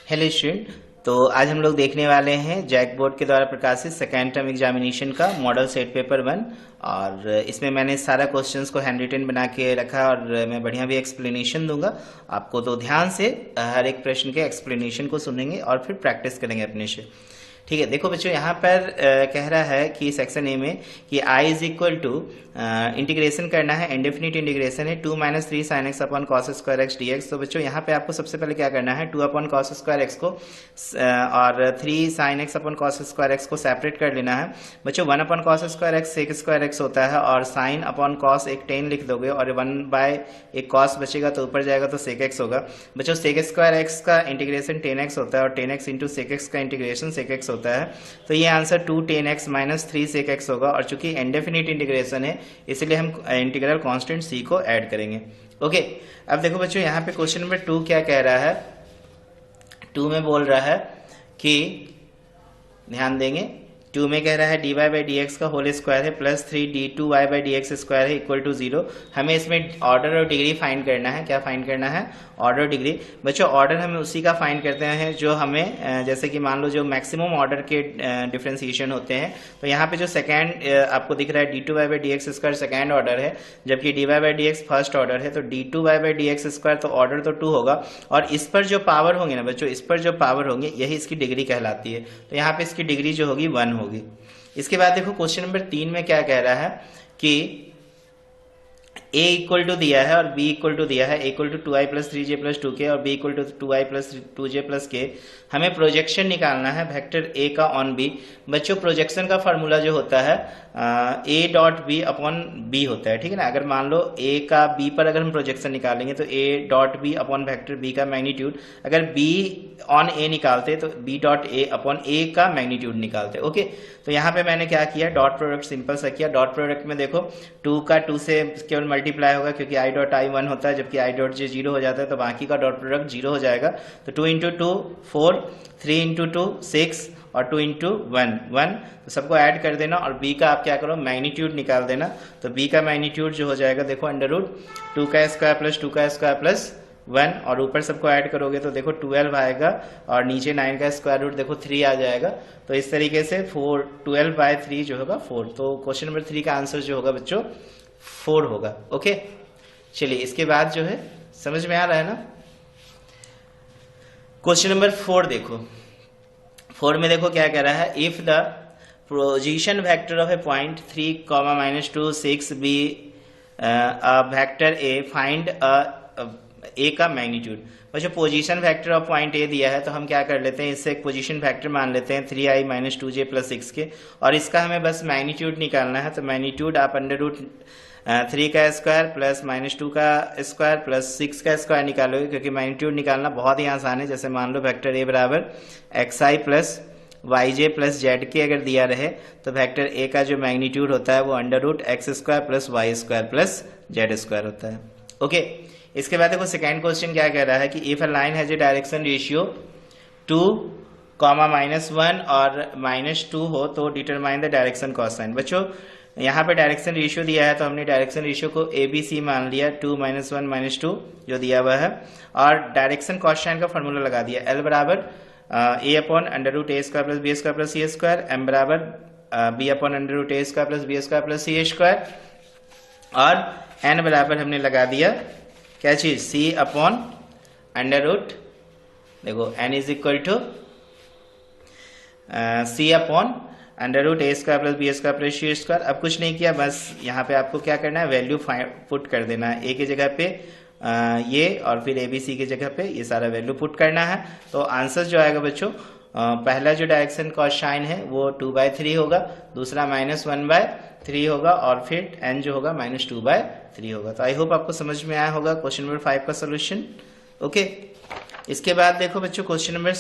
Hello student. तो आज हम लोग देखने वाले हैं जैक बोर्ड के द्वारा प्रकाशित सेकेंड टर्म एग्जामिनेशन का मॉडल सेट पेपर 1। और इसमें मैंने सारा क्वेश्चंस को हैंड रिटन बना के रखा और मैं बढ़िया भी एक्सप्लेनेशन दूंगा आपको। तो ध्यान से हर एक प्रश्न के एक्सप्लेनेशन को सुनेंगे और फिर प्रैक्टिस करेंगे अपने से। ठीक है, देखो बच्चों, यहाँ पर कह रहा है कि सेक्शन ए में कि आई इज इक्वल टू इंटीग्रेशन करना है, इंडेफिनिट इंटीग्रेशन है 2 - 3 sin x upon cos square x d x. तो बच्चों यहाँ पे आपको सबसे पहले क्या करना है, 2 अपॉन कॉस स्क्वायर एक्स को और 3 sin x upon cos square x को सेपरेट कर लेना है। बच्चों 1 upon cos square x sec square x होता है और साइन अपॉन कॉस एक 10 लिख दोगे और 1 एक कॉस बचेगा तो ऊपर जाएगा तो सेक एक्स होगा। बच्चों सेक स्क्वायर एक्स का इंटीग्रेशन 10x होता है और 10x इंटू सेक एक्स का इंटीग्रेशन सेक एक्स होता है। तो ये आंसर 2 10x - 3 सेक एक्स होगा। और चूंकि इंडेफिनिट इंटीग्रेशन है इसलिए हम इंटीग्रल कांस्टेंट c को ऐड करेंगे। ओके, अब देखो बच्चों यहाँ पे क्वेश्चन नंबर 2 क्या कह रहा है। 2 में बोल रहा है कि ध्यान देंगे, 2 में कह रहा है dy बाई डी एक्स का होल स्क्वायर है plus 3 d2y by d x square है इक्वल टू 0। हमें इसमें ऑर्डर और डिग्री फाइंड करना है। क्या फाइंड करना है? Order degree. बच्चों ऑर्डर हम उसी का फाइंड करते हैं जो हमें, जैसे कि मान लो जो मैक्सिमम ऑर्डर के डिफ्रेंसिएशन होते हैं। तो यहाँ पे जो सेकेंड आपको दिख रहा है d2y by d x square second order है, जबकि dy by d x first order है। तो d2y by d x square तो ऑर्डर तो 2 होगा और इस पर जो पावर होंगे ना बच्चों, इस पर जो पावर होंगे यही इसकी डिग्री कहलाती है। तो यहाँ पे इसकी डिग्री जो होगी 1 होगी। इसके बाद देखो क्वेश्चन नंबर 3 में क्या कह रहा है कि a इक्वल टू दिया है और b इक्वल टू दिया है, a equal to 2i plus 3j plus 2k और b equal to 2i plus 2j plus k। हमें प्रोजेक्शन निकालना है वेक्टर a का ऑन b। बच्चों प्रोजेक्शन का फार्मूला जो होता है a dot b upon b होता है, ठीक है ना। अगर मान लो a का b पर अगर हम प्रोजेक्शन निकालेंगे तो a dot b upon vector b का मैग्नीट्यूड, अगर b ऑन a निकालते तो b dot a upon a का मैग्नीट्यूड निकालते। ओके, तो यहाँ पे मैंने क्या किया, डॉट प्रोडक्ट सिंपल सा किया। डॉट प्रोडक्ट में देखो 2 का 2 से केवल मल्टीप्लाई होगा क्योंकि i डॉट i 1 होता है, जबकि i डॉट j 0 हो जाता है, तो बाकी का डॉट प्रोडक्ट 0 हो जाएगा। तो 2 इंटू 2 4, 3 इंटू 2 6 और 2 इंटू 1 1। तो सबको ऐड कर देना और b का आप क्या करो, मैग्नीट्यूड निकाल देना। तो b का मैग्नीट्यूड जो हो जाएगा देखो अंडर रूट 2 का स्क्वायर प्लस 2 का स्क्वायर प्लस 1 और ऊपर सबको ऐड करोगे तो देखो 12 आएगा और नीचे 9 का स्क्वायर रूट देखो 3 आ जाएगा। तो इस तरीके से 12 बाई 3 जो होगा 4। तो क्वेश्चन नंबर 3 का आंसर जो होगा बच्चों 4 होगा। ओके, चलिए इसके बाद जो है समझ में आ रहा है ना। क्वेश्चन नंबर 4 देखो, 4 में देखो क्या कह रहा है, if the position vector of a point 3, -2 6 b a vector a find a का मैग्नीट्यूड। बच्चों position vector of point a दिया है तो हम क्या कर लेते हैं, इससे एक पोजीशन वेक्टर मान लेते हैं 3i - 2j प्लस 6 के और इसका हमें बस मैग्नीट्यूड निकालना है। तो मैग्नीट्यूड आप अंडर रूट 3 का स्क्वायर प्लस -2 का स्क्वायर प्लस 6 का स्क्वायर निकालोगे, क्योंकि मैग्नीट्यूड निकालना बहुत ही आसान है। जैसे मान लो वेक्टर ए बराबर xi plus yj plus z के अगर दिया रहे तो वेक्टर ए का जो मैग्नीट्यूड होता है वो under root x square plus y square plus z square होता है। ओके, इसके बाद देखो सेकेंड क्वेश्चन क्या कह रहा है कि if a line has a direction ratio 2, -1 और -2 हो तो डिटरमाइन द डायरेक्शन कोसाइन। बच्चों यहाँ पे डायरेक्शन रेशियो दिया है तो हमने डायरेक्शन रेशियो को ABC मान लिया, 2 -1 -2 जो दिया हुआ है, और डायरेक्शन कोसाइन का फॉर्मूला लगा दिया। L बराबर a upon under root a square plus b square plus c square, m बराबर b upon under root a square plus b square plus c square, और n बराबर हमने लगा दिया क्या चीज, c अपॉन अंडर रूट, देखो n is equal to c upon under root a square plus b square plus c square. अब कुछ नहीं किया, बस यहाँ पे आपको क्या करना है, वैल्यू पुट कर देना है। a की जगह पे ये और फिर ABC की जगह पे ये सारा वैल्यू पुट करना है। तो आंसर जो आएगा बच्चों, पहला जो डायरेक्शन कोसाइन है वो 2/3 होगा, दूसरा -1/3 होगा और फिर n जो होगा -2/3 होगा। तो आई होप आपको समझ में आया होगा क्वेश्चन नंबर 5 का सोल्यूशन। ओके, इसके बाद देखो बच्चों क्वेश्चन नंबर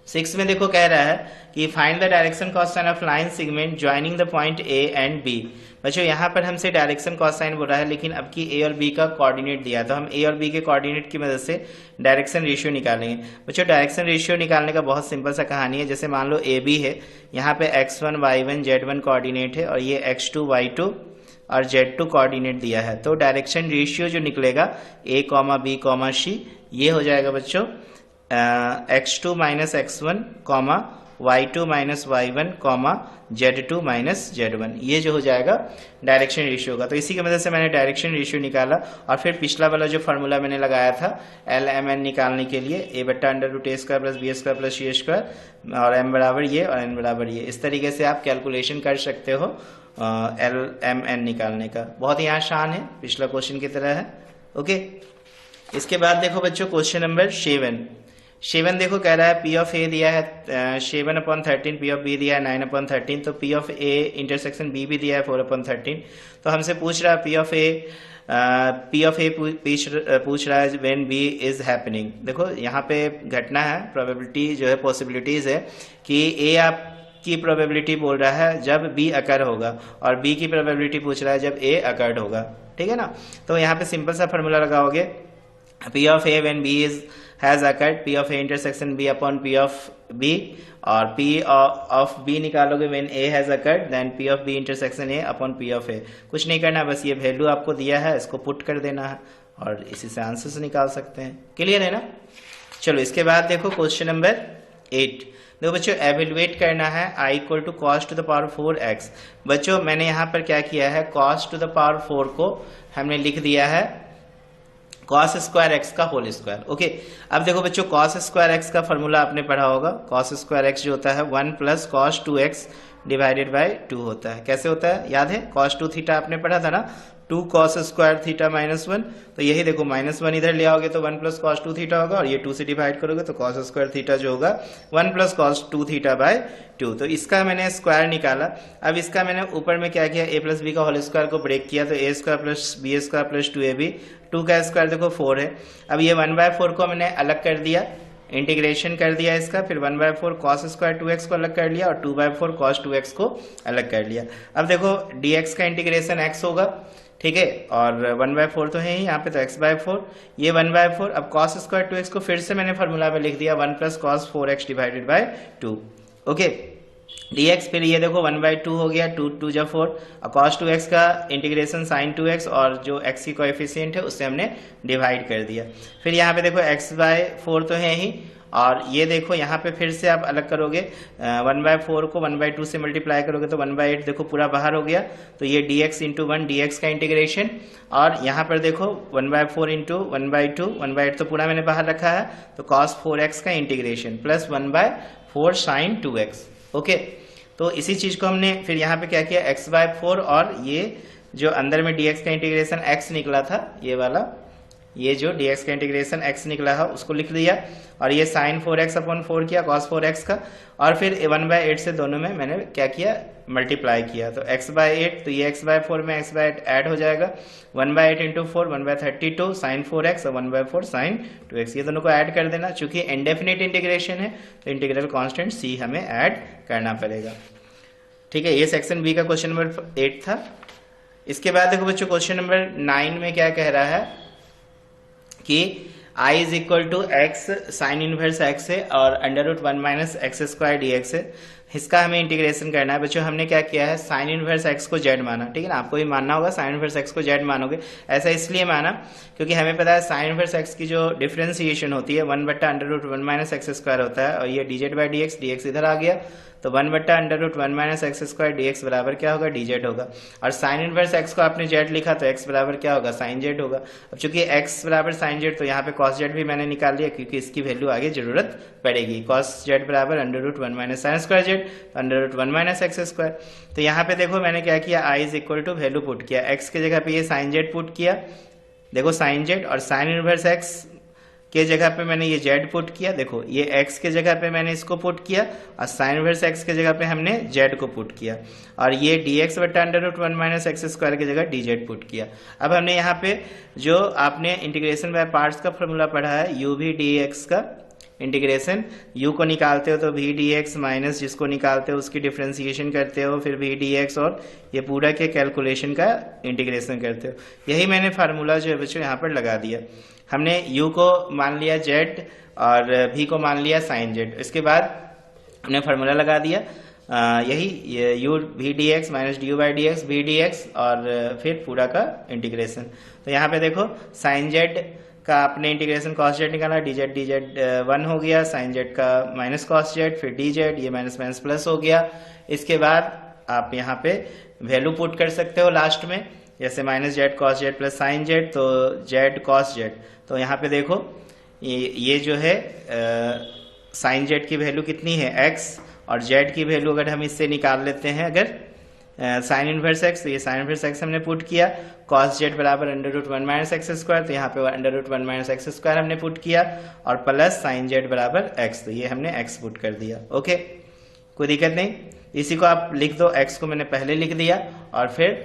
6 में देखो कह रहा है कि find the direction cosine of line segment joining the point A and B। बच्चों यहाँ पर हमसे डायरेक्शन कोसाइन बोल रहा है, लेकिन अब की A और B का कोऑर्डिनेट दिया, तो हम A और B के कोऑर्डिनेट की मदद से डायरेक्शन रेशियो निकालेंगे। बच्चों डायरेक्शन रेशियो निकालने का बहुत सिंपल सा कहानी है। जैसे मान लो AB है, यहाँ पे x1 y1 z1 कोऑर्डिनेट है और ये x2 y2 और Z2 कोऑर्डिनेट दिया है, तो डायरेक्शन रेशियो जो निकलेगा A, B, C, ये हो जाएगा बच्चों x2 minus x1, y2 minus y1, z2 minus z1, ये जो हो जाएगा डायरेक्शन रेशियो का। तो इसी की मदद से मैंने डायरेक्शन रेशियो निकाला और फिर पिछला वाला जो फार्मूला मैंने लगाया था LMN निकालने के लिए, a बट्टा under root a square plus b square plus c square और m बराबर ये और n बराबर ये। इस तरीके से आप कैलकुलेशन कर सकते हो LMN निकालने का। बहुत ही आसान है, पिछला क्वेश्चन की तरह है। ओके, इसके बाद देखो बच्चों क्वेश्चन नंबर 7 देखो कह रहा है P ऑफ A दिया है 7/13, P ऑफ B दिया है 9/13, तो P of A intersection B भी दिया है 4/13। तो हमसे पूछ रहा है P ऑफ A पूछ रहा है व्हेन B इज हैपनिंग। देखो यहाँ पे घटना है, प्रोबेबिलिटी जो है पॉसिबिलिटीज है कि A आपकी प्रोबेबिलिटी बोल रहा है जब B अकर होगा और B की प्रोबेबिलिटी पूछ रहा है जब A अकर्ड होगा, ठीक है ना। तो यहाँ पे सिंपल सा फॉर्मूला लगाओगे, P of A when B is has occurred, P of A intersection B upon P of B, और P ऑफ B निकालोगे when A has occurred, then P of B intersection A upon P of A। कुछ नहीं करना, बस ये value आपको दिया है, इसको पुट कर देना है और इसी से आंसर से निकाल सकते हैं। क्लियर है ना। चलो इसके बाद देखो क्वेश्चन नंबर 8। देखो बच्चों एवेलुएट करना है I equal to cos to the power 4x। बच्चों मैंने यहाँ पर क्या किया है, कॉस टू द पावर 4 को हमने लिख दिया है कॉस स्क्वायर एक्स का होल स्क्वायर। ओके, अब देखो बच्चों कॉस स्क्वायर एक्स का फॉर्मूला आपने पढ़ा होगा। कॉस स्क्वायर एक्स जो होता है 1 plus cos 2x divided by 2 होता है। कैसे होता है याद है, cos 2 थीटा आपने पढ़ा था ना, 2 cos स्क्वायर थीटा माइनस 1, तो यही देखो माइनस 1 इधर ले आओगे तो 1 प्लस cos 2 थीटा होगा और ये 2 से डिवाइड करोगे तो cos स्क्वायर थीटा जो होगा 1 प्लस cos 2 थीटा बाय 2। तो इसका मैंने स्क्वायर निकाला। अब इसका मैंने ऊपर में क्या किया, a प्लस बी का होल स्क्वायर को ब्रेक किया तो a square plus b square plus 2ab, 2 का स्क्वायर देखो 4 है। अब ये 1/4 को मैंने अलग कर दिया, इंटीग्रेशन कर दिया इसका, फिर 1/4 cos स्क्वायर 2x को अलग कर लिया और 2/4 cos 2x को अलग कर लिया। अब देखो dx का इंटीग्रेशन x होगा, ठीक है, और 1/4 तो है ही यहाँ पे, तो x/4, ये 1/4। अब cos स्क्वायर 2x को फिर से मैंने फार्मूला में लिख दिया 1 plus cos 4x divided by 2। Okay, dx, फिर ये देखो 1/2 हो गया, 2 जा 4, और cos 2x का इंटीग्रेशन sin 2x और जो x की कोएफिशिएंट है उससे हमने डिवाइड कर दिया। फिर यहाँ पे देखो x/4 तो है ही, और ये देखो यहाँ पे फिर से आप अलग करोगे 1/4 को 1/2 से मल्टीप्लाई करोगे तो 1/8 देखो पूरा बाहर हो गया, तो ये dx इंटू 1 dx का इंटीग्रेशन, और यहाँ पर देखो 1/4 इंटू 1/2, 1/8 तो पूरा मैंने बाहर रखा है, तो cos 4x का integration plus 1/4 sin 2x। Okay, तो इसी चीज को हमने फिर यहाँ पे क्या किया, x/4 और ये जो अंदर में dx का इंटीग्रेशन x निकला था, ये वाला, ये जो dx का इंटीग्रेशन x निकला है उसको लिख दिया, और ये sin 4x अपॉन 4 किया cos 4x का, और फिर 1/8 से दोनों में मैंने क्या किया, मल्टीप्लाई किया, तो x/8, तो ये x/4 में x/8 ऐड हो जाएगा, 1/8 इंटू 4 1/32 sin 4x और 1/4 sin 2x, ये दोनों को ऐड कर देना। चूंकि इनडेफिनिट इंटीग्रेशन है तो इंटीग्रल कांस्टेंट c हमें ऐड करना पड़ेगा। ठीक है, ये सेक्शन बी का क्वेश्चन नंबर 8 था। इसके बाद देखो बच्चों क्वेश्चन नंबर 9 में क्या कह रहा है कि I is equal to x sine inverse x है और under root 1 minus x square d x है। इसका हमें इंटीग्रेशन करना है। बच्चों हमने क्या किया है, साइन इनवर्स एक्स को जेड माना, ठीक है ना, आपको भी मानना होगा, साइन इनवर्स एक्स को जेड मानोगे। ऐसा इसलिए माना क्योंकि हमें पता है साइन इनवर्स एक्स की जो डिफरेंशिएशन होती है 1 बट्टा under root 1 minus x square होता है, और ये d z by d x इधर आ गया, तो 1 बट्टा under root 1 minus x square d x बराबर क्या होगा, डी जेड होगा। और साइन इनवर्स एक्स को आपने जेड लिखा तो एक्स बराबर क्या होगा, साइन जेड होगा। अब चूंकि एक्स बराबर साइन जेड, तो यहाँ पे कॉस जेड भी मैंने निकाल लिया क्योंकि इसकी वैल्यू आगे जरूरत पड़ेगी। कॉस जेड बराबर under root 1 minus sine square z, under root 1 minus x square. तो यहाँ पे देखो मैंने क्या किया, i is equal to value put किया, एक्स की जगह पे ये साइन जेड पुट किया, देखो साइन जेड, और साइन इनवर्स एक्स के जगह पे मैंने ये जेड पुट किया, देखो ये एक्स के जगह पे मैंने इसको पुट किया, और साइन इनवर्स एक्स के जगह पे हमने जेड को पुट किया, और ये डी एक्स बटा under root 1 minus x square की जगह डी जेड पुट किया। अब हमने यहाँ पे जो आपने इंटीग्रेशन बाय पार्ट्स का फॉर्मूला पढ़ा है, यू भी डी एक्स का इंटीग्रेशन, u को निकालते हो तो v dx माइनस जिसको निकालते हो उसकी डिफ्रेंसिएशन करते हो, फिर v dx, और ये पूरा के कैलकुलेशन का इंटीग्रेशन करते हो। यही मैंने फार्मूला जो है बच्चों यहाँ पर लगा दिया। हमने u को मान लिया z और v को मान लिया साइन z। इसके बाद हमने फार्मूला लगा दिया, यही u v d x minus d u by d x v d x और फिर पूरा का इंटीग्रेशन। तो यहाँ पे देखो साइन जेड का आपने इंटीग्रेशन कॉस जेड निकाला, डी जेड 1 हो गया, साइन जेड का माइनस कॉस जेड, फिर डी जेड, ये माइनस माइनस प्लस हो गया। इसके बाद आप यहाँ पे वैल्यू पुट कर सकते हो लास्ट में, जैसे minus Z cos Z plus sine Z, तो जेड कॉस जेड। तो यहाँ पे देखो ये जो है साइन जेड की वैल्यू कितनी है x, और जेड की वैल्यू अगर हम इससे निकाल लेते हैं अगर साइन इनवर्स एक्स, तो ये साइन इनवर्स एक्स हमने पुट किया, कॉस जेड बराबर under root 1 minus x square, तो यहाँ पे under root 1 minus x square हमने पुट किया, और प्लस साइन जेड बराबर एक्स, तो ये हमने एक्स पुट कर दिया। ओके, कोई दिक्कत नहीं। इसी को आप लिख दो, एक्स को मैंने पहले लिख दिया और फिर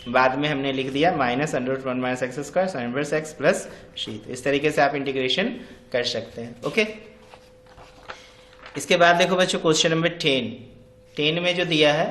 बाद में हमने लिख दिया minus under root 1 minus x square sine inverse x plus c. तो इस तरीके से आप इंटीग्रेशन कर सकते हैं। ओके, इसके बाद देखो बच्चों क्वेश्चन नंबर 10 में जो दिया है,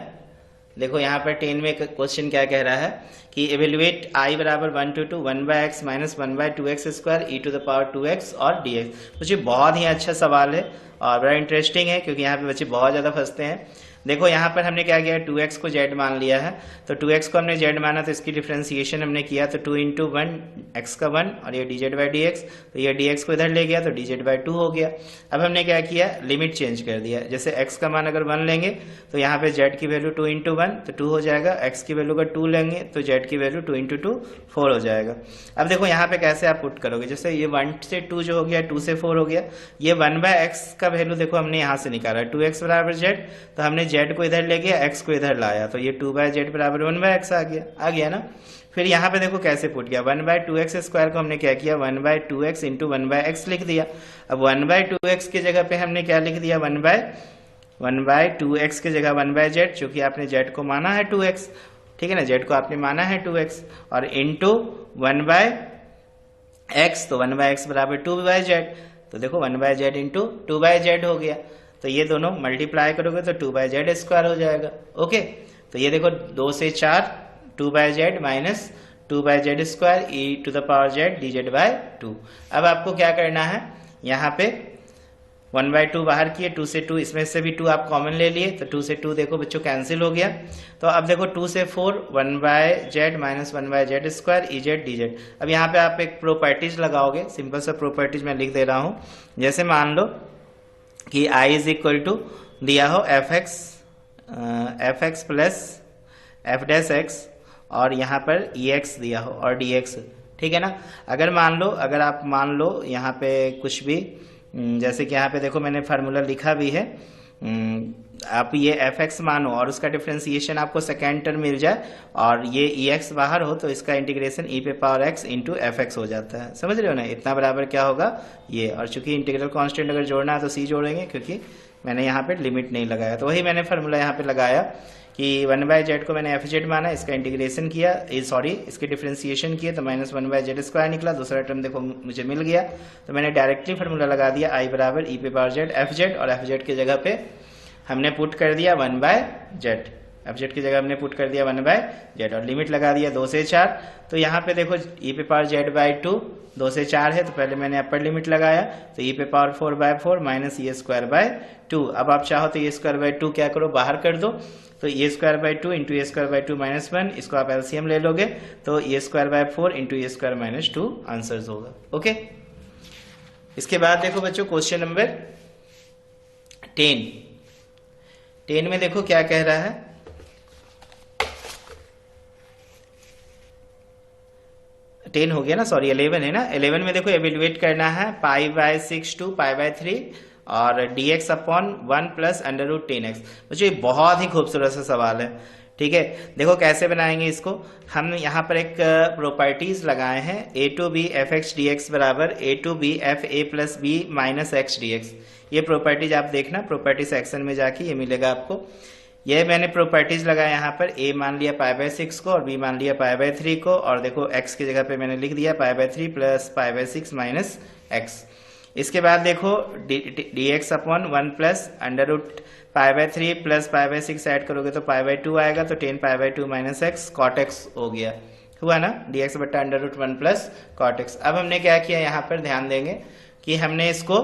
देखो यहाँ पर 10 में क्वेश्चन क्या कह रहा है कि एवेल्युएट आई बराबर 1 to 2 1 by x minus 1 by 2x square e to the power 2x और dx। बच्चे बहुत ही अच्छा सवाल है और बड़ा इंटरेस्टिंग है, क्योंकि यहाँ पे बच्चे बहुत ज़्यादा फंसते हैं। देखो यहाँ पर हमने क्या किया, 2x को z मान लिया है, तो 2x को हमने z माना, तो इसकी डिफ्रेंसिएशन हमने किया, तो 2 into 1 x का 1 और ये dz by dx, तो ये dx को इधर ले गया तो dz by 2 हो गया। अब हमने क्या किया, लिमिट चेंज कर दिया, जैसे x का मान अगर 1 लेंगे तो यहाँ पे z की वैल्यू 2 into 1 तो 2 हो जाएगा, x की वैल्यू अगर 2 लेंगे तो z की वैल्यू 2 into 2 4 हो जाएगा। अब देखो यहाँ पे कैसे आप पुट करोगे, जैसे ये 1 से 2 जो हो गया, 2 से 4 हो गया, ये 1 by x का वैल्यू देखो हमने यहाँ से निकाला 2x बराबर z, तो हमने z को इधर ले गया, x को इधर लाया, तो ये 2 by z बराबर 1 by x आ गया ना। फिर यहाँ पे देखो कैसे पुट किया, 1 by 2x स्क्वायर को हमने क्या किया, 1 by 2x into 1 by x लिख दिया। अब 1 by 2x की जगह पे हमने क्या लिख दिया, 1 by 2x की जगह 1 by z, चूंकि आपने z को माना है 2x, ठीक है ना, z को आपने माना है 2x, और इंटू 1 by x, तो 1 by x बराबर 2 by z, तो देखो 1 by z into 2 by z हो गया, तो ये दोनों मल्टीप्लाई करोगे तो 2 by z स्क्वायर हो जाएगा। ओके, तो ये देखो 2 से 4 2 by z minus 2 by z square e to the power z dz by 2। अब आपको क्या करना है, यहाँ पे 1 by 2 बाहर किए, 2 से 2, इसमें से भी 2 आप कॉमन ले लिए, तो 2 से 2 देखो बच्चों कैंसिल हो गया। तो अब देखो 2 से 4 1 by z minus 1 by z square E Z D Z. अब यहाँ पे आप एक प्रॉपर्टीज लगाओगे, सिंपल सा प्रॉपर्टीज मैं लिख दे रहा हूँ। जैसे मान लो कि i इज इक्वल टू दिया हो F x plus F dash x, और यहाँ पर ई एक्स दिया हो और डी एक्स, ठीक है ना। अगर आप मान लो यहाँ पे कुछ भी, जैसे कि यहाँ पे देखो मैंने फार्मूला लिखा भी है, आप ये एफ एक्स मानो और उसका डिफ्रेंसिएशन आपको सेकेंड टर्म मिल जाए, और ये ई एक्स बाहर हो तो इसका इंटीग्रेशन ई पे power x into F x हो जाता है। समझ रहे हो ना, इतना बराबर क्या होगा ये, और चूंकि इंटीग्रल कांस्टेंट अगर जोड़ना है तो सी जोड़ेंगे, क्योंकि मैंने यहाँ पे लिमिट नहीं लगाया, तो वही मैंने फार्मूला यहाँ पे लगाया कि 1 by z को मैंने एफ जेड माना, इसका इंटीग्रेशन किया, इसके डिफ्रेंसिएशन किया, तो माइनस 1 by z स्क्वायर निकला, दूसरा टर्म देखो मुझे मिल गया, तो मैंने डायरेक्टली फार्मूला लगा दिया i बराबर ई पे पावर जेड एफ जेड, और एफ जेड की जगह पे हमने पुट कर दिया 1 by z, एफ जेड की जगह हमने पुट कर दिया 1 by z, और लिमिट लगा दिया 2 से 4। तो यहाँ पे देखो ई पे पावर जेड बाई 2 2 से 4 है, तो पहले मैंने अपर लिमिट लगाया, तो ई पे power 4 by 4 minus A square by 2। अब आप चाहो तो ए स्क्वायर बाय 2 क्या करो, बाहर कर दो, तो a square by 2 into a square by 2 minus 1, इसको आप एलसीएम ले लोगे तो a square by 4 into a square minus 2 answer होगा। ओके, इसके बाद देखो बच्चों क्वेश्चन नंबर 10 में देखो क्या कह रहा है, टेन हो गया ना, सॉरी 11 है ना। 11 में देखो एवेल्युएट करना है pi by 6 to pi by 3 और dx upon 1 plus under root 10x। बच्चों ये बहुत ही खूबसूरत सा सवाल है, ठीक है। देखो कैसे बनाएंगे इसको, हम यहाँ पर एक प्रॉपर्टीज लगाए हैं, a to b f x d x बराबर a to b f a plus b minus x d x. ये प्रॉपर्टीज आप देखना, प्रॉपर्टी सेक्शन में जाके ये मिलेगा आपको। ये मैंने प्रॉपर्टीज लगाया यहाँ पर, a मान लिया पाई बाय 6 को और b मान लिया पाई बाय 3 को, और देखो x की जगह पे मैंने लिख दिया pi by 3 plus pi by 6 minus x। इसके बाद देखो dx upon 1 plus under root pi by 3 plus pi by 6 add करोगे तो पाई बाय 2 आएगा, तो 10 pi by 2 minus x cot x हो गया, हुआ ना, dx बट्टा under root 1 plus cot x. अब हमने क्या किया यहाँ पर ध्यान देंगे कि हमने इसको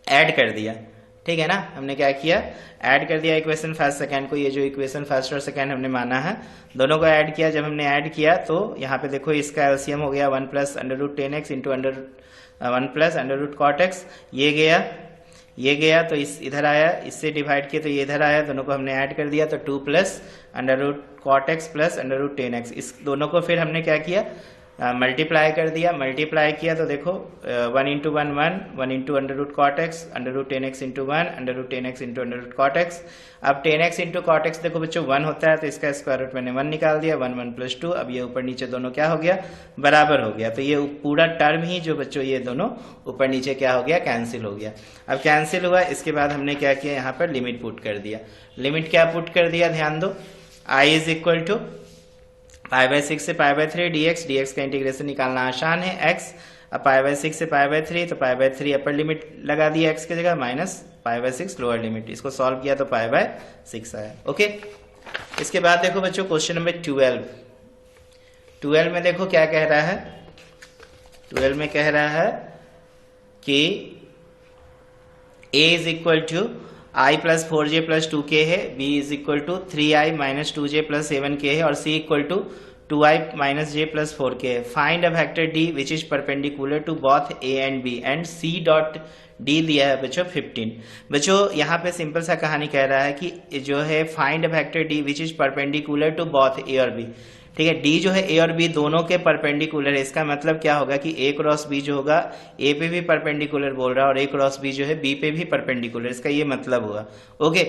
ऐड कर दिया, ठीक है ना। हमने क्या किया, ऐड कर दिया इक्वेशन फर्स्ट सेकंड को, ये जो इक्वेशन फर्स्ट और सेकंड हमने माना है दोनों को ऐड किया। जब हमने ऐड किया तो यहाँ पे देखो इसका एलसीएम हो गया 1 plus under root 10x into 1 plus under root cot x, ये गया तो इस इधर आया, इससे डिवाइड किया तो ये इधर आया, दोनों को हमने ऐड कर दिया तो 2 plus under root cot x plus under root 10x, इस दोनों को फिर हमने क्या किया, मल्टीप्लाई कर दिया। मल्टीप्लाई किया तो देखो 1 into 1 1, 1 into under root cot x under root 10x into 1 under root 10x into under root cot x. अब 10x इंटू कॉट एक्स देखो बच्चों 1 होता है तो इसका स्क्वायर रूट मैंने 1 निकाल दिया, 1 1 प्लस 2। अब ये ऊपर नीचे दोनों क्या हो गया, बराबर हो गया। तो ये पूरा टर्म ही जो बच्चों ये दोनों ऊपर नीचे क्या हो गया, कैंसिल हो गया। अब कैंसिल हुआ, इसके बाद हमने क्या किया, यहाँ पर लिमिट पुट कर दिया। लिमिट क्या पुट कर दिया, ध्यान दो, I इज इक्वल टू π/6 से π/3 dx, dx का इंटीग्रेशन निकालना आसान है, x। अब π/6 से π/3 तो π/3 अपर लिमिट लगा दिया x की जगह, माइनस π/6 लोअर लिमिट, इसको सॉल्व किया तो π/6 आया। ओके, इसके बाद देखो बच्चों क्वेश्चन नंबर 12 में देखो क्या कह रहा है, 12 में कह रहा है कि a is equal to i plus 4j plus 2k है, b is equal to 3i minus 2j plus 7k है, और c equal to 2i minus j plus 4k है। Find a vector d which is perpendicular to both a and b and c dot d दिया है बच्चों 15। बच्चों यहाँ पे simple सा कहानी कह रहा है कि जो है find a vector d which is perpendicular to both a और b, ठीक है। डी जो है ए और बी दोनों के परपेंडिकुलर है, इसका मतलब क्या होगा कि ए क्रॉस बी जो होगा ए पे भी परपेंडिकुलर बोल रहा है, और ए क्रॉस बी जो है बी पे भी परपेंडिकुलर, इसका ये मतलब हुआ। ओके,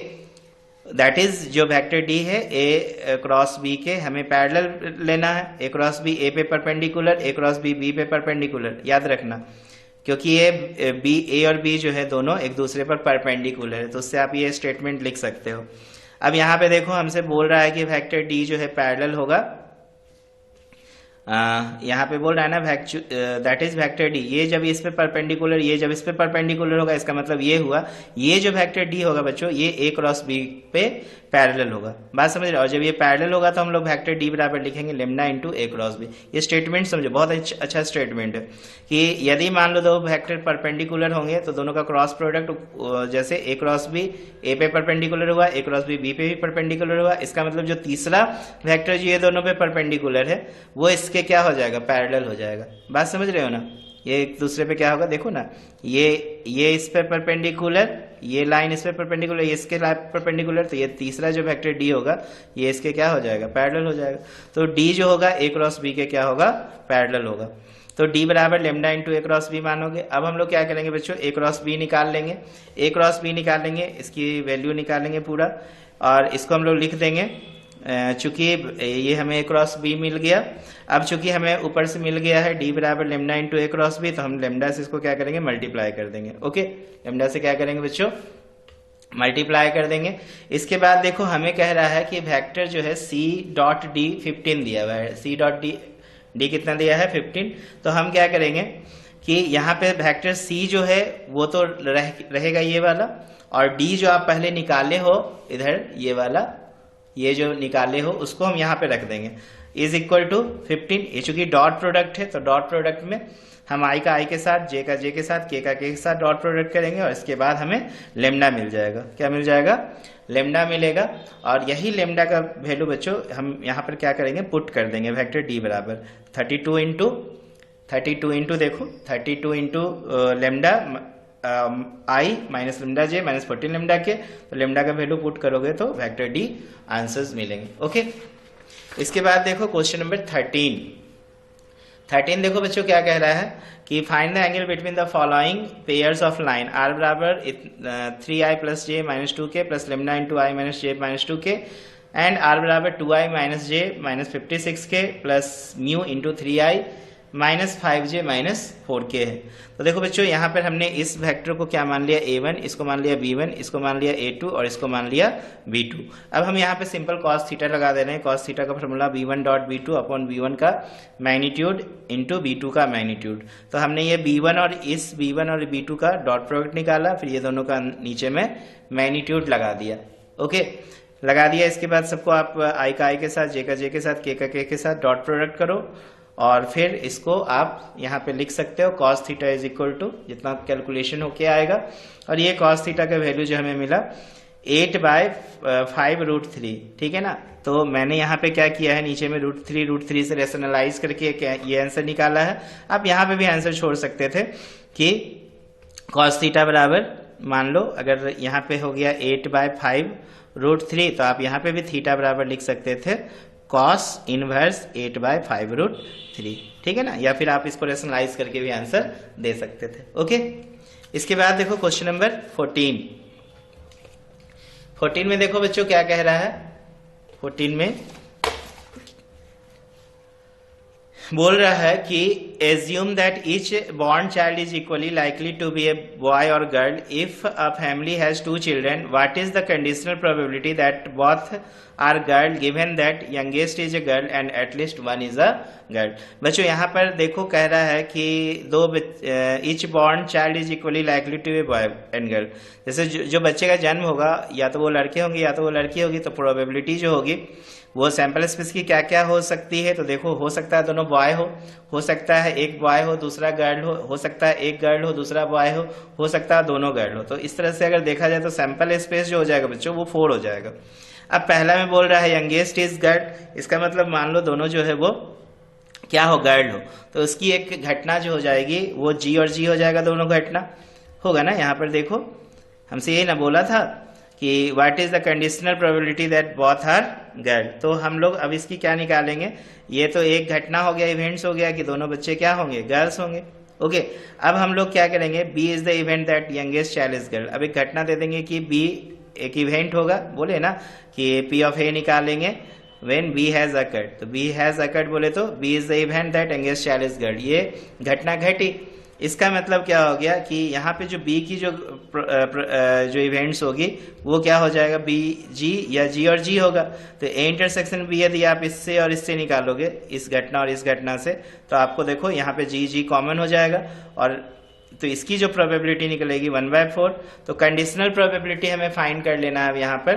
दैट इज जो वेक्टर डी है ए क्रॉस बी के हमें पैरेलल लेना है, ए क्रॉस बी ए पे परपेंडिकुलर, ए क्रॉस बी बी पे परपेंडिकुलर, याद रखना, क्योंकि ये बी ए और बी जो है दोनों एक दूसरे पर परपेंडिकुलर है, तो उससे आप ये स्टेटमेंट लिख सकते हो। अब यहाँ पे देखो हमसे बोल रहा है कि वेक्टर डी जो है पैरेलल होगा, यहाँ पे बोल रहा है ना दैट इज वेक्टर डी, ये जब इस पे परपेंडिकुलर, ये जब इस पे परपेंडिकुलर होगा, इसका मतलब ये हुआ ये जो वेक्टर डी होगा बच्चों ये ए क्रॉस बी पे पैरेलल होगा, बात समझ रहे हो। और जब ये पैरेलल होगा तो हम लोग वेक्टर डी बराबर लिखेंगे लेमडा इंटू ए क्रॉस बी। ये स्टेटमेंट समझो, बहुत अच्छा स्टेटमेंट है कि यदि मान लो दो वेक्टर परपेंडिकुलर होंगे तो दोनों का क्रॉस प्रोडक्ट, जैसे ए क्रॉस बी ए पे परपेंडिकुलर हुआ, ए क्रॉस बी बी पे भी परपेंडिकुलर हुआ, इसका मतलब जो तीसरा वेक्टर जो ये दोनों पे परपेंडिकुलर है वो इसके क्या हो जाएगा, पैरेलल हो जाएगा। बात समझ रहे हो ना, ये एक दूसरे पे क्या होगा, देखो ना, ये इस पे परपेंडिकुलर, ये लाइन इस पे परपेंडिकुलर, ये इसके परपेंडिकुलर, तो ये तीसरा जो वेक्टर डी होगा ये इसके क्या हो जाएगा, पैरेलल हो जाएगा। तो डी जो होगा ए क्रॉस बी के क्या होगा, पैरेलल होगा। तो डी बराबर लेमडा इंटू ए क्रॉस बी मानोगे। अब हम लोग क्या करेंगे बच्चों, ए क्रॉस बी निकाल लेंगे, ए क्रॉस बी निकालेंगे, इसकी वैल्यू निकालेंगे पूरा, और इसको हम लोग लिख देंगे, चूंकि ये हमें ए क्रॉस बी मिल गया। अब चूंकि हमें ऊपर से मिल गया है डी बराबर लेमडा इंटू ए क्रॉस बी, तो हम लेमडा से इसको क्या करेंगे, मल्टीप्लाई कर देंगे। ओके, लेमडा से क्या करेंगे बच्चों, मल्टीप्लाई कर देंगे। इसके बाद देखो हमें कह रहा है कि वेक्टर जो है सी डॉट डी 15 दिया हुआ है, सी डॉट डी कितना दिया है, 15। तो हम क्या करेंगे कि यहाँ पे वेक्टर सी जो है वो तो रहेगा ये वाला, और डी जो आप पहले निकाले हो इधर ये वाला, ये जो निकाले हो उसको हम यहाँ पे रख देंगे, इज इक्वल टू 15। ये चूंकि डॉट प्रोडक्ट है तो डॉट प्रोडक्ट में हम आई का आई के साथ, जे का जे के साथ, के का के साथ डॉट प्रोडक्ट करेंगे, और इसके बाद हमें लेमडा मिल जाएगा। क्या मिल जाएगा, लेमडा मिलेगा। और यही लेमडा का वैल्यू बच्चों हम यहाँ पर क्या करेंगे, पुट कर देंगे वेक्टर डी बराबर 32 इंटू देखो 32 into lambda I minus lambda J minus 14 lambda के, तो लेमडा का वैल्यू पुट करोगे तो वेक्टर डी आंसर्स मिलेंगे। ओके, इसके बाद देखो क्वेश्चन नंबर 13 देखो बच्चों क्या कह रहा है कि find the angle between the following pairs of line, r बराबर 3i plus j minus 2k plus lambda into i minus j minus 2k, and r बराबर 2i minus j minus 56k plus mu into 3i minus 5j minus 4k है। तो देखो बच्चों यहाँ पर हमने इस वेक्टर को क्या मान लिया, a1, इसको मान लिया b1, इसको मान लिया a2 और इसको मान लिया b2। अब हम यहाँ पे सिंपल cos थीटा लगा दे रहे हैं। cos थीटा का formula b1 dot b2 upon b1 का मैग्नीट्यूड इंटू b2 का मैग्नीट्यूड। तो हमने ये b1 और इस b1 और b2 का डॉट प्रोडक्ट निकाला, फिर ये दोनों का नीचे में मैग्नीट्यूड लगा दिया। ओके, लगा दिया। इसके बाद सबको आप आई का आई के साथ, जे का जे के साथ, के का के साथ डॉट प्रोडक्ट करो, और फिर इसको आप यहाँ पे लिख सकते हो cos theta is equal to जितना कैलकुलेशन होके आएगा, और ये cos थीटा का वैल्यू जो हमें मिला 8/5√3, ठीक है ना। तो मैंने यहाँ पे क्या किया है, नीचे में √3 से रेशनलाइज करके ये आंसर निकाला है। आप यहाँ पे भी आंसर छोड़ सकते थे कि cos थीटा बराबर, मान लो अगर यहाँ पे हो गया 8/5√3, तो आप यहाँ पे भी थीटा बराबर लिख सकते थे cos इनवर्स 8/5√3, ठीक है ना। या फिर आप इसको रेशनलाइज करके भी आंसर दे सकते थे। ओके, इसके बाद देखो क्वेश्चन नंबर 14 में देखो बच्चों क्या कह रहा है। 14 में बोल रहा है कि assume that each born child is equally likely to be a boy और girl if a family has 2 children, what is the conditional probability that both are girl given that youngest is a girl and at least one is a girl. बच्चों यहाँ पर देखो कह रहा है कि each born child is equally likely to a boy and girl. जैसे जो बच्चे का जन्म होगा या तो वो लड़के होंगे या तो वो लड़की होगी, तो प्रोबेबिलिटी जो होगी वो सैंपल स्पेस की क्या क्या हो सकती है। तो देखो हो सकता है दोनों बॉय हो सकता है एक बॉय हो दूसरा गर्ल हो सकता है एक गर्ल हो दूसरा बॉय हो सकता है दोनों गर्ल हो। तो इस तरह से अगर देखा जाए तो सैंपल स्पेस जो हो जाएगा बच्चों वो 4 हो जाएगा। अब पहला में बोल रहा है यंगेस्ट इज गर्ल, इसका मतलब मान लो दोनों जो है वो क्या हो, गर्ल हो, तो उसकी एक घटना जो हो जाएगी वो जी और जी हो जाएगा, दोनों घटना होगा ना। यहाँ पर देखो हमसे ये ना बोला था कि what is the conditional probability that both are girl, तो हम लोग अब इसकी क्या निकालेंगे। ये तो एक घटना हो गया, इवेंट्स हो गया कि दोनों बच्चे क्या होंगे, गर्ल्स होंगे। ओके, अब हम लोग क्या करेंगे, B is the event that youngest child is girl. अब एक घटना दे देंगे कि बी एक इवेंट होगा, बोले ना कि पी ऑफ ए निकालेंगे व्हेन बी हैज अकर्ड, तो बी हैज अकर्ड बोले तो B is the event that youngest child is girl, ये घटना घटी। इसका मतलब क्या हो गया कि यहाँ पे जो बी की जो इवेंट्स होगी वो क्या हो जाएगा, बी जी या जी और जी होगा। तो ए इंटरसेक्शन बी यदि आप इससे और इससे निकालोगे, इस घटना और इस घटना से, तो आपको देखो यहाँ पे जी जी कॉमन हो जाएगा, और तो इसकी जो प्रोबेबिलिटी निकलेगी 1/4। तो कंडीशनल प्रोबेबिलिटी हमें फाइंड कर लेना है यहाँ पर,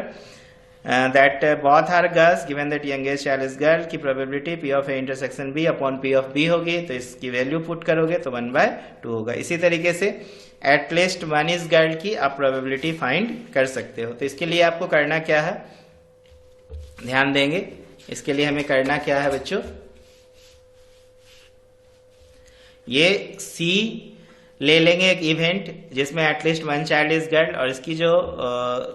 that both are girls given that youngest child is girl की probability p of A intersection b upon p of b होगी। तो इसकी वैल्यू पुट करोगे तो 1/2 होगा। इसी तरीके से एटलीस्ट 1 इज गर्ल की आप प्रोबेबिलिटी फाइंड कर सकते हो। तो इसके लिए आपको करना क्या है, ध्यान देंगे, इसके लिए हमें करना क्या है बच्चों, ये सी ले लेंगे एक इवेंट जिसमें एटलीस्ट 1 चाइल्ड इज गर्ल, और इसकी जो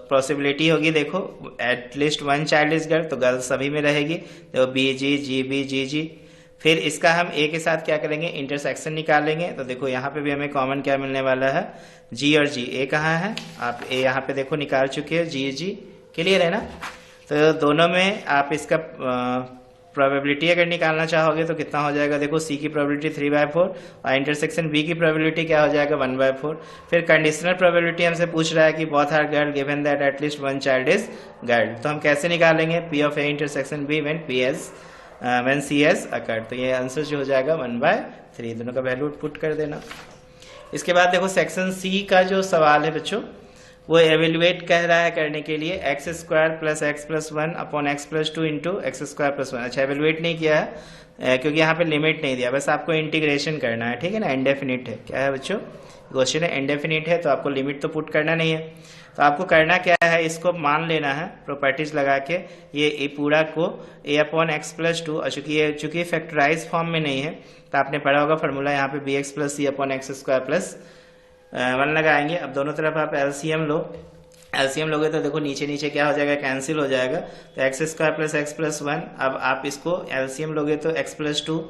पॉसिबिलिटी होगी देखो एटलीस्ट 1 चाइल्ड इज गर्ल, तो गर्ल सभी में रहेगी, तो बी जी जी बी जी जी। फिर इसका हम ए के साथ क्या करेंगे, इंटरसेक्शन निकालेंगे। तो देखो यहाँ पे भी हमें कॉमन क्या मिलने वाला है, जी और जी। ए कहाँ है, आप ए यहाँ पे देखो निकाल चुके हो, जी जी क्लियर है ना। तो दोनों में आप इसका प्रोबेबिलिटी अगर निकालना चाहोगे तो कितना हो जाएगा, देखो सी की प्रोबेबिलिटी 3/4 और इंटरसेक्शन बी की प्रोबेबिलिटी क्या हो जाएगा 1/4। फिर कंडीशनल प्रोबेबिलिटी हमसे पूछ रहा है कि both are girl given that at least 1 child is girl, तो हम कैसे निकालेंगे, P of A intersection B when C has occurred. तो ये आंसर जो हो जाएगा 1/3, दोनों का वैल्यू पुट कर देना। इसके बाद देखो सेक्शन सी का जो सवाल है बच्चों वो एवेल्युएट कह रहा है करने के लिए x² + x + 1 upon x + 2 into x² + 1। अच्छा, एवेल्युएट नहीं किया है क्योंकि यहाँ पे लिमिट नहीं दिया, बस आपको इंटीग्रेशन करना है, ठीक है ना। इंडेफिनिट है, क्या है बच्चों, क्वेश्चन है इंडेफिनिट है, तो आपको लिमिट तो पुट करना नहीं है। तो आपको करना क्या है, इसको मान लेना है प्रॉपर्टीज लगा के, ये पूरा को a/x + 2, और चूंकि फैक्टराइज फॉर्म में नहीं है तो आपने पढ़ा होगा फॉर्मूला, यहाँ पे bx + c अपॉन x² + 1 लगाएंगे। अब दोनों तरफ आप एलसीएम लो, एलसीएम लोगे तो देखो नीचे नीचे क्या हो जाएगा, कैंसिल हो जाएगा, तो x² + x + 1। अब आप इसको एलसीएम लोगे तो x + 2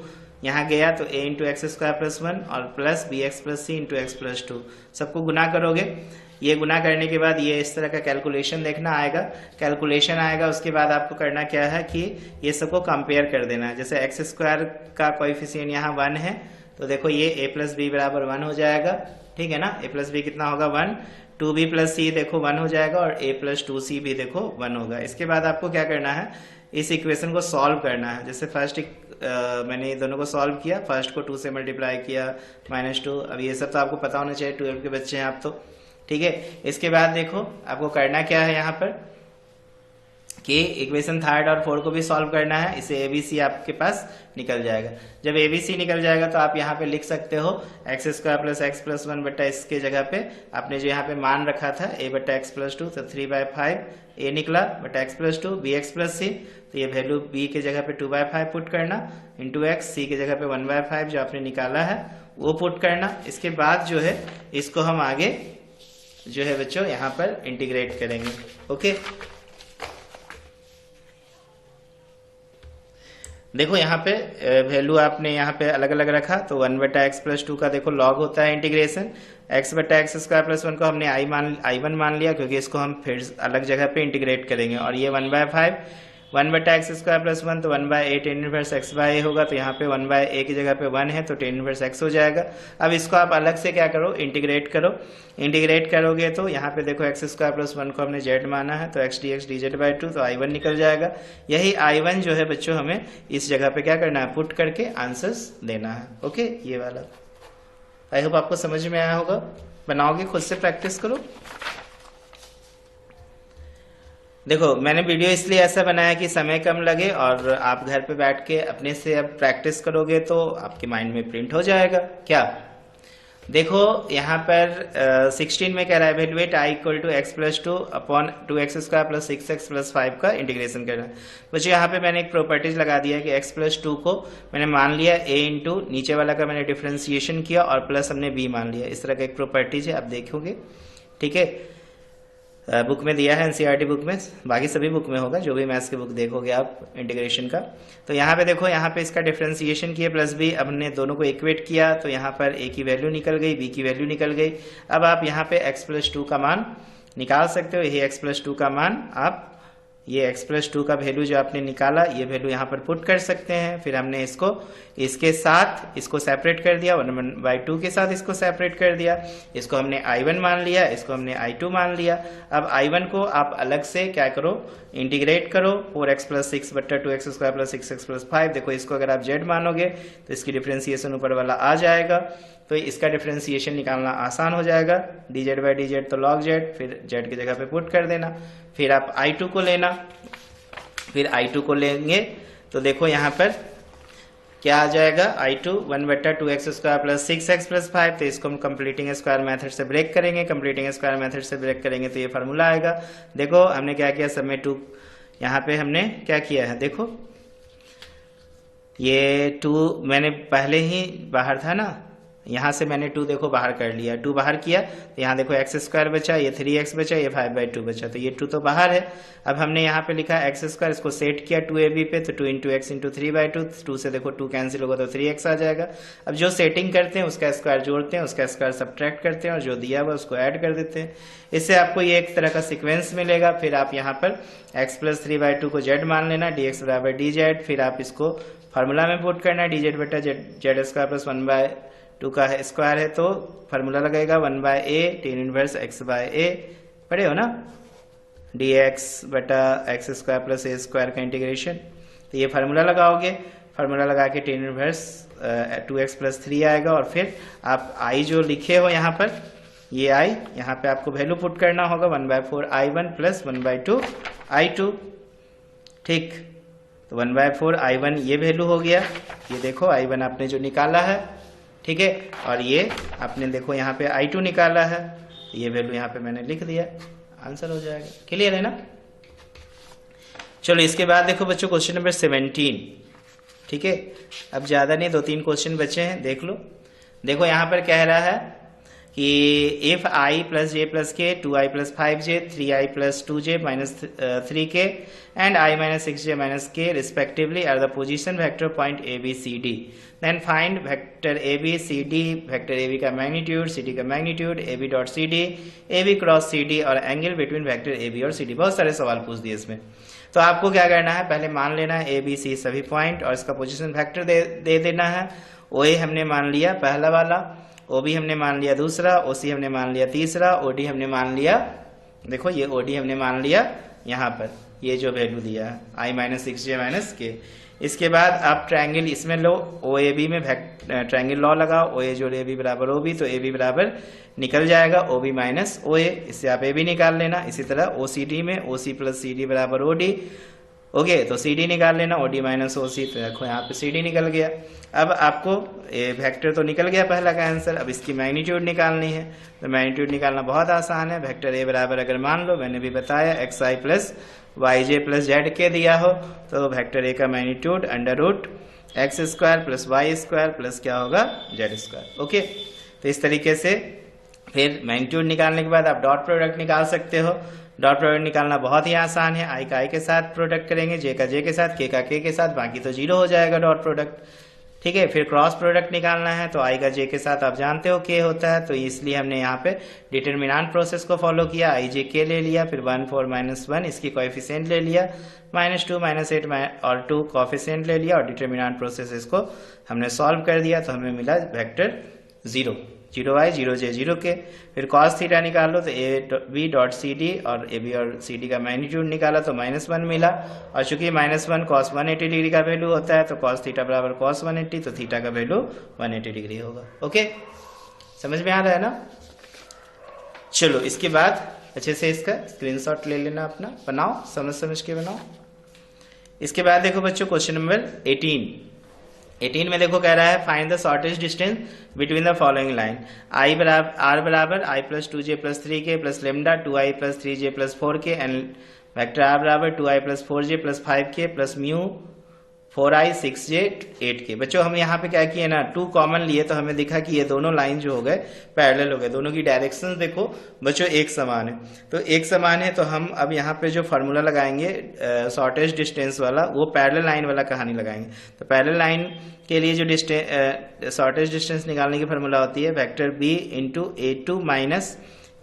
यहाँ गया तो a × x² + 1 और प्लस bx + c × x + 2, सबको गुना करोगे। ये गुना करने के बाद ये इस तरह का कैलकुलेशन देखना आएगा, कैलकुलेशन आएगा, उसके बाद आपको करना क्या है कि ये सबको कंपेयर कर देना है। जैसे x² का कोएफिशिएंट यहाँ 1 है, तो देखो ये a + b = 1 हो जाएगा, ठीक है ना। a + b कितना होगा 1, 2b + c देखो 1 हो जाएगा, और a + 2c भी देखो 1 होगा। इसके बाद आपको क्या करना है, इस इक्वेशन को सॉल्व करना है। जैसे फर्स्ट मैंने दोनों को सॉल्व किया, फर्स्ट को 2 से मल्टीप्लाई किया -2, अब ये सब तो आपको पता होना चाहिए, 12 के बच्चे हैं आप तो, ठीक है। इसके बाद देखो आपको करना क्या है, यहाँ पर कि इक्वेशन थर्ड और फोर्थ को भी सॉल्व करना है, इसे एबीसी आपके पास निकल जाएगा। जब एबीसी निकल जाएगा तो आप यहाँ पे लिख सकते हो x square plus x plus 1 बट्टा इसके जगह पे आपने जो यहाँ पे मान रखा था ए बट्टा एक्स प्लस 2, तो 3/5 ए निकला बट्टा x plus 2 b x plus c, तो ये वैल्यू बी के जगह पे 2/5 पुट करना इंटू एक्स, सी के जगह पे 1/5 जो आपने निकाला है वो पुट करना। इसके बाद जो है इसको हम आगे जो है बच्चों यहाँ पर इंटीग्रेट करेंगे। ओके, देखो यहाँ पे वैल्यू आपने यहाँ पे अलग अलग रखा, तो 1/x प्लस 2 का देखो लॉग होता है इंटीग्रेशन, x/x स्क्वायर प्लस 1 को हमने i1 मान लिया क्योंकि इसको हम फिर अलग जगह पे इंटीग्रेट करेंगे, और ये 1/5 1/x स्क्वायर प्लस 1 तो 1/a tan inverse x by a होगा, तो यहाँ पे 1/a की जगह पे 1 है तो tan इनवर्स x हो जाएगा। अब इसको आप अलग से क्या करो, इंटीग्रेट करो। इंटीग्रेट करोगे तो यहाँ पे देखो x स्क्वायर प्लस 1 को हमने z माना है तो x dx dz बाई 2, तो i1 निकल जाएगा। यही i1 जो है बच्चों हमें इस जगह पे क्या करना है, पुट करके आंसर्स देना है। ओके, ये वाला आई होप आपको समझ में आया होगा। बनाओगे खुद से प्रैक्टिस करो। देखो मैंने वीडियो इसलिए ऐसा बनाया कि समय कम लगे और आप घर पे बैठ के अपने से अब प्रैक्टिस करोगे तो आपके माइंड में प्रिंट हो जाएगा। क्या देखो यहाँ पर 16 में कह रहा है evaluate i equal to x plus 2 upon 2x square plus 6x plus 5 का इंटीग्रेशन करना है। बच्चों यहाँ पे मैंने एक प्रॉपर्टीज लगा दिया है कि x प्लस 2 को मैंने मान लिया a इंटू नीचे वाला का मैंने डिफ्रेंसिएशन किया और प्लस हमने b मान लिया। इस तरह का एक प्रॉपर्टीज है, आप देखोगे। ठीक है, बुक में दिया है एनसीईआरटी बुक में, बाकी सभी बुक में होगा, जो भी मैथ्स की बुक देखोगे आप इंटीग्रेशन का। तो यहाँ पे देखो, यहाँ पे इसका डिफरेंशिएशन किया प्लस बी, अब हमने दोनों को इक्वेट किया तो यहाँ पर ए की वैल्यू निकल गई, बी की वैल्यू निकल गई। अब आप यहाँ पे एक्स प्लस 2 का मान निकाल सकते हो। यही एक्स प्लस 2 का मान आप ये x प्लस 2 का वैल्यू जो आपने निकाला ये वैल्यू यहाँ पर पुट कर सकते हैं। फिर हमने इसको इसके साथ इसको सेपरेट कर दिया, 1/2 के साथ इसको सेपरेट कर दिया। इसको हमने i1 मान लिया, इसको हमने i2 मान लिया। अब i1 को आप अलग से क्या करो, इंटीग्रेट करो 4x प्लस 6 बट्टा 2x square plus 6x plus 5। देखो इसको अगर आप z मानोगे तो इसकी डिफ्रेंसिएशन ऊपर वाला आ जाएगा, तो इसका डिफ्रेंसिएशन निकालना आसान हो जाएगा। dz बाई dz तो log z, फिर z की जगह पे पुट कर देना। फिर आप i2 को लेना, फिर i2 को लेंगे तो देखो यहाँ पर क्या आ जाएगा, i2 1/2x square plus 6x plus 5। तो इसको हम कंप्लीटिंग स्क्वायर मेथड से ब्रेक करेंगे, कंप्लीटिंग स्क्वायर मेथड से ब्रेक करेंगे तो ये फार्मूला आएगा। देखो हमने क्या किया, सब में 2 यहाँ पे हमने क्या किया है, देखो ये 2 मैंने पहले ही बाहर था ना, यहाँ से मैंने 2 देखो बाहर कर लिया, 2 बाहर किया तो यहाँ देखो x स्क्वायर बचा, ये 3x बचा, ये 5/2 बचा, तो ये 2 तो बाहर है। अब हमने यहाँ पे लिखा x स्क्वायर, इसको सेट किया 2ab पे, तो 2 इंटू एक्स इंटू 3/2, 2 से देखो 2 कैंसिल होगा तो 3x आ जाएगा। अब जो सेटिंग करते हैं उसका स्क्वायर जोड़ते हैं, उसका स्क्वायर सब्ट्रैक्ट करते हैं और जो दिया हुआ उसको ऐड कर देते हैं। इससे आपको ये एक तरह का सिक्वेंस मिलेगा। फिर आप यहाँ पर x प्लस 3/2 को z मान लेना, dx बराबर dz। फिर आप इसको फार्मूला में पुट करना, dz बटा z स्क्वायर प्लस 1/2 का स्क्वायर है तो फार्मूला लगेगा 1/a tan inverse x by a, पढ़े हो ना, dx बटा x square plus a square का इंटीग्रेशन। तो ये फार्मूला लगाओगे, फार्मूला लगा के tan इनवर्स 2x प्लस 3 आएगा। और फिर आप i जो लिखे हो यहाँ पर, ये i यहाँ पे आपको वैल्यू पुट करना होगा 1/4 i1 प्लस 1/2 i2। ठीक, तो 1/4 i1 ये वैल्यू हो गया, ये देखो i1 आपने जो निकाला है, ठीक है। और ये आपने देखो यहाँ पे i2 निकाला है, ये वैल्यू यहाँ पे मैंने लिख दिया, आंसर हो जाएगा। क्लियर है ना। चलो इसके बाद देखो बच्चों क्वेश्चन नंबर 17। ठीक है, अब ज्यादा नहीं, 2-3 क्वेश्चन बचे हैं, देख लो। देखो यहाँ पर कह रहा है कि if i plus j plus k 2i plus 5j 3i plus 2j minus 3k and i minus 6j minus k respectively are the position vector point a b c d, then find vector a b c d, vector a b का magnitude, c d का magnitude, a b dot c d, a b cross c d और angle between vector a b और c d। बहुत सारे सवाल पूछ दिए इसमें। तो आपको क्या करना है, पहले मान लेना है a b c सभी पॉइंट और इसका पोजिशन वेक्टर दे देना है। o a हमने मान लिया पहला वाला, OB हमने मान लिया दूसरा, OC हमने मान लिया तीसरा, OD हमने मान लिया, देखो ये OD हमने मान लिया यहाँ पर, ये जो वैल्यू दिया है i minus 6j minus k, इसके बाद आप ट्रायंगल इसमें लो, ओ ए बी में ट्रायंगल लॉ लगाओ, ओ ए जोड़ ए बी बराबर ओ बी, तो ए बी बराबर निकल जाएगा ओ बी माइनस ओ ए, इससे आप ए बी निकाल लेना। इसी तरह ओ सी डी में ओ सी प्लस सी डी बराबर ओ डी, ओके, तो सी डी निकाल लेना, ओ डी माइनस ओ सी, तो देखो यहाँ पे सी डी निकल गया। अब आपको वेक्टर तो निकल गया पहला का आंसर, अब इसकी मैग्नीट्यूड निकालनी है। तो मैग्नीट्यूड निकालना बहुत आसान है। वेक्टर ए बराबर अगर मान लो, मैंने भी बताया x i plus y j plus z के दिया हो, तो वेक्टर ए का magnitude under root x square plus y square plus क्या होगा जेड स्क्वायर, ओके। तो इस तरीके से फिर मैग्नीट्यूड निकालने के बाद आप डॉट प्रोडक्ट निकाल सकते हो। डॉट प्रोडक्ट निकालना बहुत ही आसान है। आई का आई के साथ प्रोडक्ट करेंगे, जे का जे के साथ, के का के के साथ, बाकी तो जीरो हो जाएगा डॉट प्रोडक्ट, ठीक है। फिर क्रॉस प्रोडक्ट निकालना है, तो आई का जे के साथ आप जानते हो के होता है, तो इसलिए हमने यहाँ पे डिटरमिनेंट प्रोसेस को फॉलो किया, आई जे के ले लिया, फिर 1 4 -1 इसकी कोएफिशिएंट ले लिया, -2 -8 और 2 कोएफिशिएंट ले लिया, और डिटरमिनेंट प्रोसेस इसको हमने सॉल्व कर दिया, तो हमें मिला वेक्टर 0 0 आई 0 जे 0 के। फिर cos थीटा निकाल लो, तो A B dot C D, और ए बी और सी डी का मैग्नीट्यूड निकाला तो -1 मिला, और चूंकि -1 cos 180 डिग्री का वैल्यू होता है, तो cos थीटा बराबर cos 180, तो थीटा का वैल्यू 180 डिग्री होगा, ओके। समझ में आ रहा है ना? चलो इसके बाद अच्छे से इसका स्क्रीनशॉट ले लेना, अपना बनाओ, समझ के बनाओ। इसके बाद देखो बच्चों क्वेश्चन नंबर 18 में देखो कह रहा है find the shortest distance between the following line, i बराबर आर बराबर i plus 2j plus 3k plus lambda 2i plus 3j plus 4k and vector r बराबर 2i plus 4j plus 5k plus mu 4i 6j 8k। बच्चों हम यहाँ पे क्या किए ना, 2 कॉमन लिए, तो हमें दिखा कि ये दोनों लाइन जो हो गए पैरेलल हो गए, दोनों की डायरेक्शंस देखो बच्चों एक समान है। तो एक समान है, तो हम अब यहाँ पे जो फार्मूला लगाएंगे शॉर्टेस्ट डिस्टेंस वाला, वो पैरेलल लाइन वाला कहानी लगाएंगे। तो पैरेलल लाइन के लिए जो शॉर्टेस्ट डिस्टेंस निकालने की फार्मूला होती है vector B into A2 minus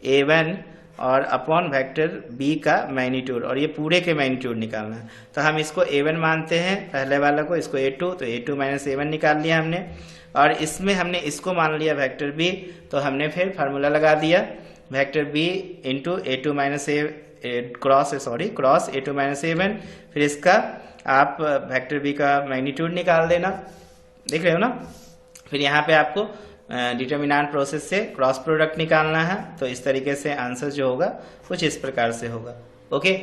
A1 और अपॉन वेक्टर बी का मैग्नीट्यूड, और ये पूरे के मैग्नीट्यूड निकालना है। तो हम इसको A1 मानते हैं पहले वाला को, इसको A2, तो A2 माइनस A1 निकाल लिया हमने, और इसमें हमने इसको मान लिया वेक्टर बी, तो हमने फिर फार्मूला लगा दिया vector B into A2 minus cross A2 minus A1, फिर इसका आप वेक्टर बी का मैग्नीट्यूड निकाल देना, देख रहे हो ना। फिर यहाँ पे आपको डिटरमिनेंट प्रोसेस से क्रॉस प्रोडक्ट निकालना है, तो इस तरीके से आंसर जो होगा कुछ इस प्रकार से होगा, ओके।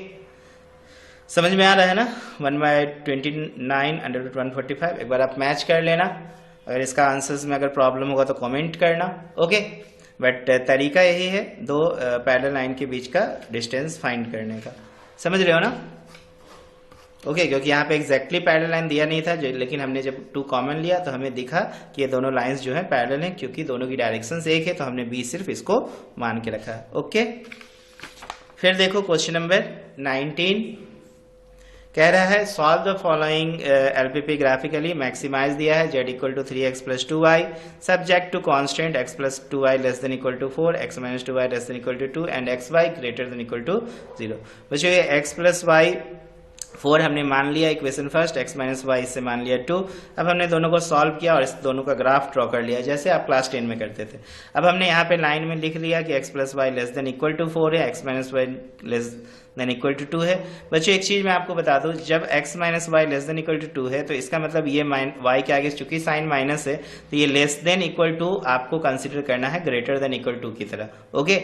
समझ में आ रहा है ना? 1/29 अंडर रूट 145। एक बार आप मैच कर लेना, अगर इसका आंसर्स में अगर प्रॉब्लम होगा तो कमेंट करना, ओके। बट तरीका यही है दो पैरेलल लाइन के बीच का डिस्टेंस फाइंड करने का, समझ रहे हो ना? ओके, क्योंकि यहाँ पे एग्जैक्टली पैरेलल लाइन दिया नहीं था, लेकिन हमने जब 2 कॉमन लिया तो हमें दिखा कि ये दोनों लाइंस जो है पैरेलल हैं, क्योंकि दोनों की डायरेक्शंस एक है, तो हमने बी सिर्फ इसको मान के रखा है, ओके। फिर देखो क्वेश्चन नंबर 19 कह रहा है solve the following LPP graphically, maximize दिया है z equal to 3x plus 2y subject to constant x plus 2y less than equal to 4, x minus 2y less than equal to 2 and xy greater than equal to 0। बच्चों ये x plus y 4 हमने मान लिया equation first, x minus y इससे मान लिया 2। अब हमने दोनों को सॉल्व किया और इस दोनों का ग्राफ ड्रॉ कर लिया, जैसे आप क्लास 10 में करते थे। अब हमने यहाँ पे लाइन में लिख लिया कि x plus y less than equal to 4 है, x minus y less than equal to 2 है। बच्चों एक चीज मैं आपको बता दूं, जब x minus y less than equal to 2 है, तो इसका मतलब ये y के आगे चूंकि साइन माइनस है, तो ये लेस देन इक्वल टू आपको कंसिडर करना है ग्रेटर देन इक्वल टू की तरह, ओके।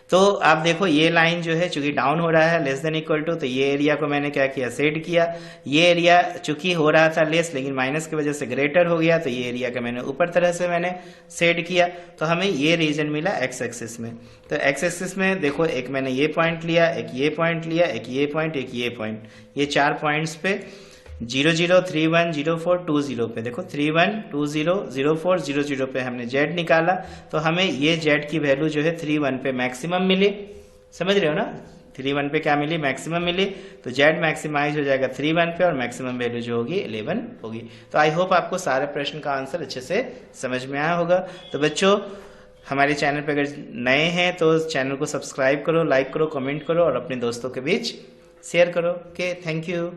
तो आप देखो ये लाइन जो है चूंकि डाउन हो रहा है लेस देन इक्वल टू, तो ये एरिया को मैंने क्या किया, सेट किया। ये एरिया चूंकि हो रहा था लेस, लेकिन माइनस की वजह से ग्रेटर हो गया, तो ये एरिया का मैंने ऊपर तरह से मैंने सेट किया, तो हमें ये रीजन मिला एक्स एक्सिस में। तो एक्स एक्सिस में देखो एक मैंने ये पॉइंट लिया, एक ये पॉइंट लिया, एक ये पॉइंट, एक ये पॉइंट, ये 4 पॉइंट्स पे 0 0 3 1 0 4 2 0 पे देखो 3 1 2 0 0 4 0 0 पे हमने z निकाला, तो हमें ये z की वैल्यू जो है 3 1 पे मैक्सिमम मिली, समझ रहे हो ना? 3 1 पे क्या मिली, मैक्सिमम मिली, तो z मैक्सिमाइज हो जाएगा 3 1 पे और मैक्सिमम वैल्यू जो होगी 11 होगी। तो आई होप आपको सारे प्रश्न का आंसर अच्छे से समझ में आया होगा। तो बच्चों हमारे चैनल पर अगर नए हैं तो चैनल को सब्सक्राइब करो, लाइक करो, कमेंट करो और अपने दोस्तों के बीच शेयर करो। Okay, thank you.